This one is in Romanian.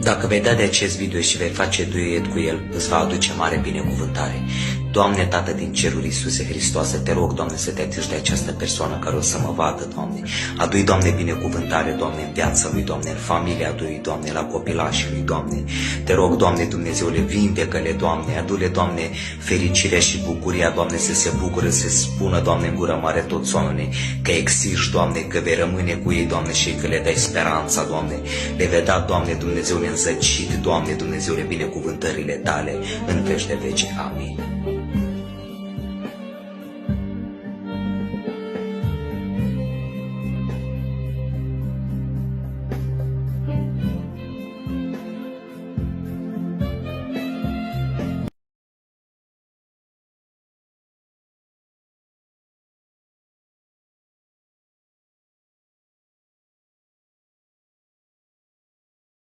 Dacă vei da de acest video și vei face duet cu el, îți va aduce mare binecuvântare. Doamne, Tată din ceruri, Iisuse Hristoase, te rog, Doamne, să te atingi de această persoană care o să mă vadă, Doamne. Adu-i, Doamne, binecuvântare, Doamne, în viața lui, Doamne, în familia lui, Doamne, la copilașii lui, Doamne. Te rog, Doamne, Dumnezeule, vindecă-le, Doamne, adu-le, Doamne, fericirea și bucuria, Doamne, să se bucure, să spună, Doamne, în gură mare toți oamenii, că existi, Doamne, că vei rămâne cu ei, Doamne, și că le dai speranța, Doamne. Le vei da, Doamne, Dumnezeule, înzăcit, Doamne, Dumnezeule, binecuvântările Tale în veci de veci. Amin.